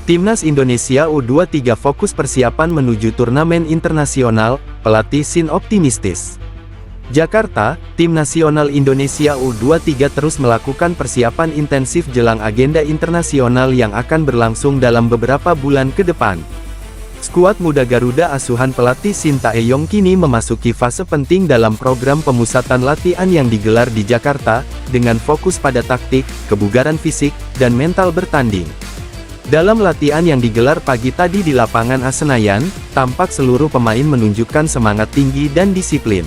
Timnas Indonesia U23 fokus persiapan menuju turnamen internasional, pelatih Shin optimistis. Jakarta, Tim Nasional Indonesia U23 terus melakukan persiapan intensif jelang agenda internasional yang akan berlangsung dalam beberapa bulan ke depan. Skuad muda Garuda asuhan pelatih Shin Tae-yong kini memasuki fase penting dalam program pemusatan latihan yang digelar di Jakarta, dengan fokus pada taktik, kebugaran fisik, dan mental bertanding. Dalam latihan yang digelar pagi tadi di lapangan Senayan, tampak seluruh pemain menunjukkan semangat tinggi dan disiplin.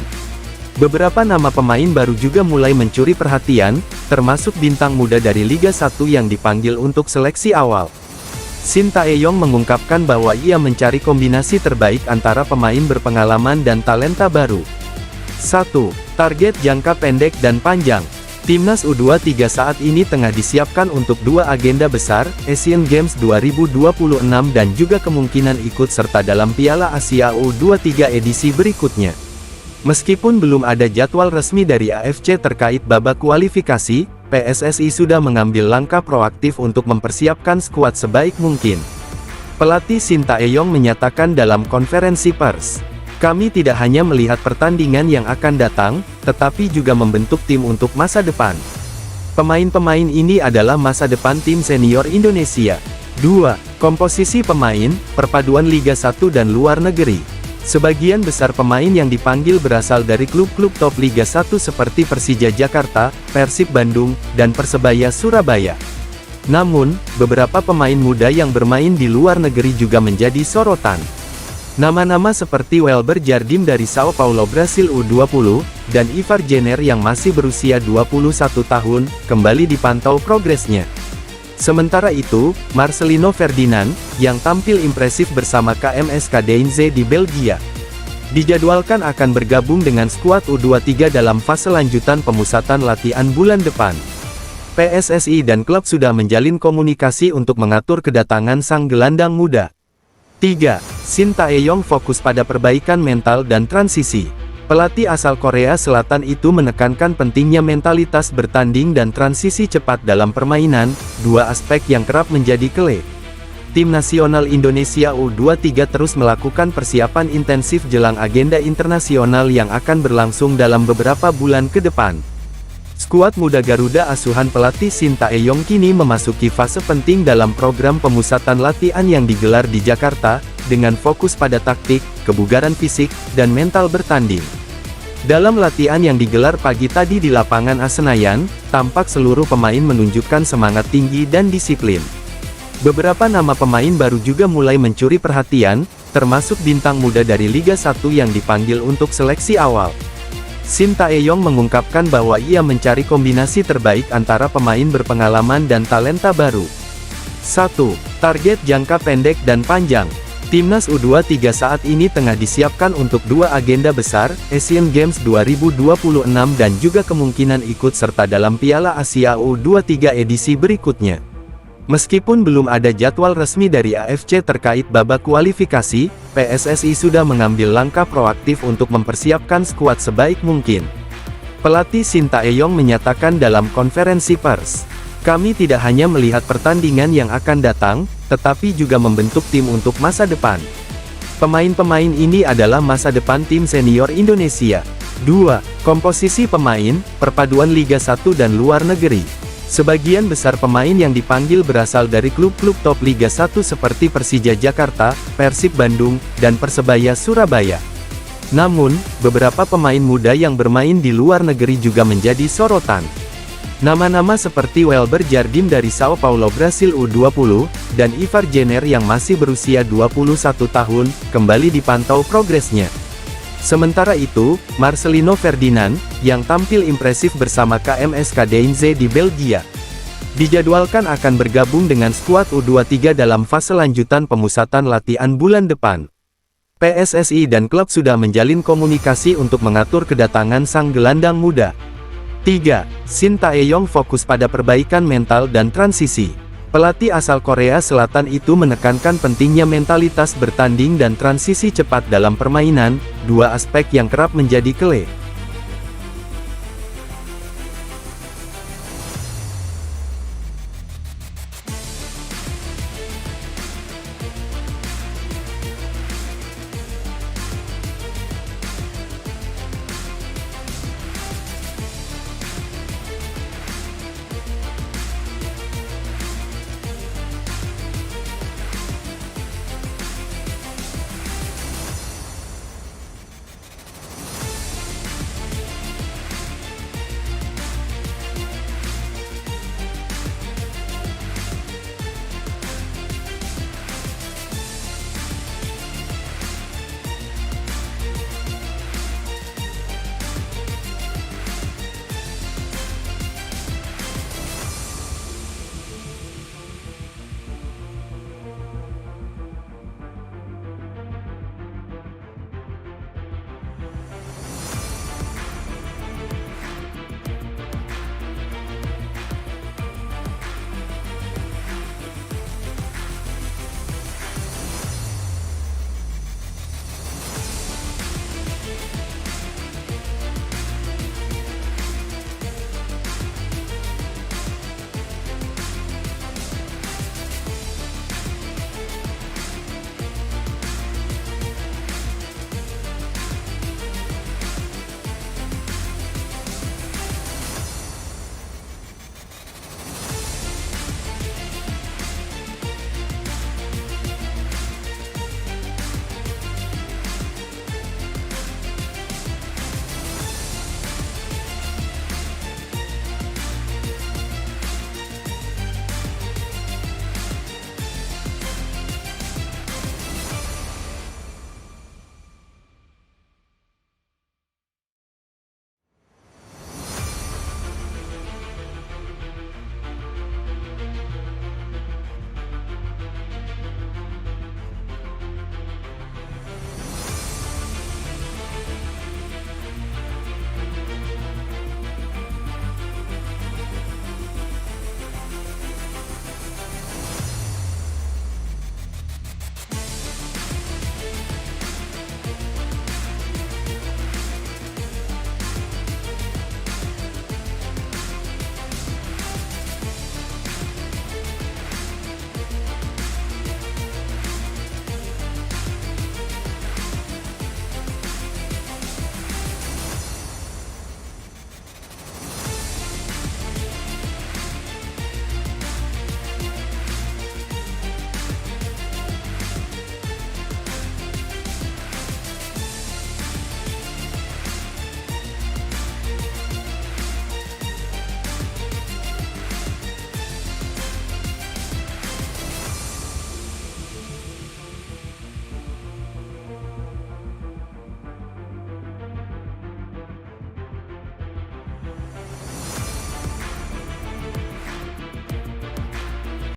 Beberapa nama pemain baru juga mulai mencuri perhatian, termasuk bintang muda dari Liga 1 yang dipanggil untuk seleksi awal. Shin Tae-yong mengungkapkan bahwa ia mencari kombinasi terbaik antara pemain berpengalaman dan talenta baru. 1. Target jangka pendek dan panjang. Timnas U23 saat ini tengah disiapkan untuk dua agenda besar, Asian Games 2026 dan juga kemungkinan ikut serta dalam Piala Asia U23 edisi berikutnya. Meskipun belum ada jadwal resmi dari AFC terkait babak kualifikasi, PSSI sudah mengambil langkah proaktif untuk mempersiapkan skuad sebaik mungkin. Pelatih Shin Tae-yong menyatakan dalam konferensi pers, "Kami tidak hanya melihat pertandingan yang akan datang, tetapi juga membentuk tim untuk masa depan. Pemain-pemain ini adalah masa depan tim senior Indonesia." 2. Komposisi pemain, perpaduan Liga 1 dan luar negeri. Sebagian besar pemain yang dipanggil berasal dari klub-klub top Liga 1 seperti Persija Jakarta, Persib Bandung, dan Persebaya Surabaya. Namun, beberapa pemain muda yang bermain di luar negeri juga menjadi sorotan. Nama-nama seperti Welber Jardim dari Sao Paulo Brasil U20, dan Ivar Jenner yang masih berusia 21 tahun, kembali dipantau progresnya. Sementara itu, Marcelino Ferdinand, yang tampil impresif bersama KMSK Deinze di Belgia, dijadwalkan akan bergabung dengan skuad U23 dalam fase lanjutan pemusatan latihan bulan depan. PSSI dan klub sudah menjalin komunikasi untuk mengatur kedatangan sang gelandang muda. 3. Shin Tae-yong fokus pada perbaikan mental dan transisi. Pelatih asal Korea Selatan itu menekankan pentingnya mentalitas bertanding dan transisi cepat dalam permainan, dua aspek yang kerap menjadi kele. Tim Nasional Indonesia U23 terus melakukan persiapan intensif jelang agenda internasional yang akan berlangsung dalam beberapa bulan ke depan. Skuad muda Garuda asuhan pelatih Shin Tae-yong kini memasuki fase penting dalam program pemusatan latihan yang digelar di Jakarta, dengan fokus pada taktik, kebugaran fisik, dan mental bertanding. Dalam latihan yang digelar pagi tadi di lapangan Senayan, tampak seluruh pemain menunjukkan semangat tinggi dan disiplin. Beberapa nama pemain baru juga mulai mencuri perhatian, termasuk bintang muda dari Liga 1 yang dipanggil untuk seleksi awal. Shin Tae-yong mengungkapkan bahwa ia mencari kombinasi terbaik antara pemain berpengalaman dan talenta baru. 1. Target jangka pendek dan panjang. Timnas U23 saat ini tengah disiapkan untuk dua agenda besar, Asian Games 2026 dan juga kemungkinan ikut serta dalam Piala Asia U23 edisi berikutnya. Meskipun belum ada jadwal resmi dari AFC terkait babak kualifikasi, PSSI sudah mengambil langkah proaktif untuk mempersiapkan skuad sebaik mungkin. Pelatih Shin Tae-yong menyatakan dalam konferensi pers, "Kami tidak hanya melihat pertandingan yang akan datang, tetapi juga membentuk tim untuk masa depan. Pemain-pemain ini adalah masa depan tim senior Indonesia." 2. Komposisi pemain, perpaduan Liga 1 dan luar negeri. Sebagian besar pemain yang dipanggil berasal dari klub-klub top Liga 1 seperti Persija Jakarta, Persib Bandung, dan Persebaya Surabaya. Namun, beberapa pemain muda yang bermain di luar negeri juga menjadi sorotan. Nama-nama seperti Welber Jardim dari Sao Paulo Brasil U20, dan Ivar Jenner yang masih berusia 21 tahun, kembali dipantau progresnya. Sementara itu, Marcelino Ferdinand, yang tampil impresif bersama KMSK Deinze di Belgia, dijadwalkan akan bergabung dengan skuad U23 dalam fase lanjutan pemusatan latihan bulan depan. PSSI dan klub sudah menjalin komunikasi untuk mengatur kedatangan sang gelandang muda. 3. Shin Tae-yong fokus pada perbaikan mental dan transisi. Pelatih asal Korea Selatan itu menekankan pentingnya mentalitas bertanding dan transisi cepat dalam permainan, dua aspek yang kerap menjadi kele.